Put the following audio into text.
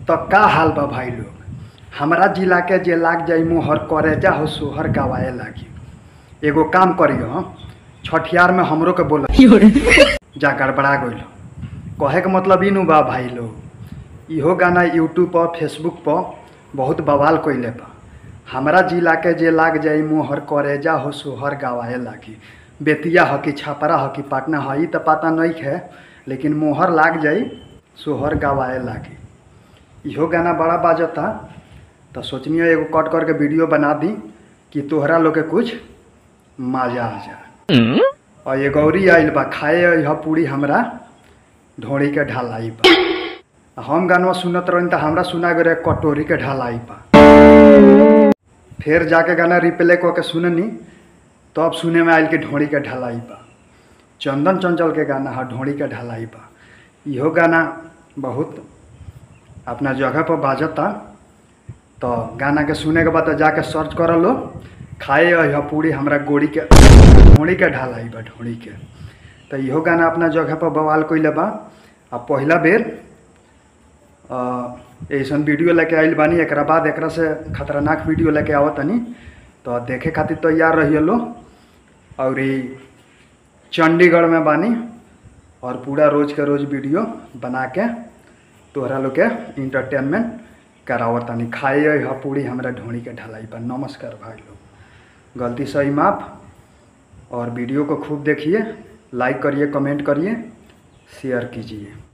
तो का हाल बा भाई लोग। हमारा जिला के जे लाग जाई मोहर करे जा हो सोहर गवाए लागी। एगो काम करियो हम छठियार में हमरो के बोल जा गड़बड़ा गइल। कहे के मतलब इ नु बा भाई लोग, इहो गाना यूट्यूब पर फेसबुक पर बहुत बवाल कइले बा। हमारा जिला के जे लाग जाई मोहर करे जा हो सोहर गवाए लागी। बेतिया ह कि छपरा ह कि पटना ह इ तो पता नहीं है, लेकिन मोहर लाग जाई सोहर गवाए लागी। इहो गाना बड़ा बाजता, तो सोचनी एगो कट करके वीडियो बना दी कि तोहरा लोग के कुछ मजा आ जाए। और ये गौरी आइल बा खाए यह पूरी हमरा ढोड़ी के ढलाई बा। हम गाना सुनत रही तो हमरा सुना गए कटोरी के ढलाई बा। फिर जाके गाना रिप्ले करके सुननी तब सुने में आयल कि ढोड़ी के ढलाई बा। चंदन चंचल के गाना है ढोड़ी के ढलाई बा। इहो गाना बहुत अपना जगह पर बाजता, तो गाना के सुने के बाद जाके सर्च कर लो खाए यह पूरी हमरा गोड़ी के ढोड़ी के ढलाई बा ढोड़ी के। तो इहो गाना अपना जगह पर बवाल कइले बा। अब पहला बेर ऐसा वीडियो लेके आइल बानी, एक बाद एक से खतरनाक वीडियो लेके आवतनी, तो देखे खातिर तैयार रहिए लो। और चंडीगढ़ में बानी और पूरा रोज के रोज वीडियो बना के तोहरा लोग के इंटरटेनमेंट करावतानी। खाए यह पूरी हमरा ढोड़ी के ढलाई पर। नमस्कार भाई लोग, गलती सही माफ। और वीडियो को खूब देखिए, लाइक करिए, कमेंट करिए, शेयर कीजिए।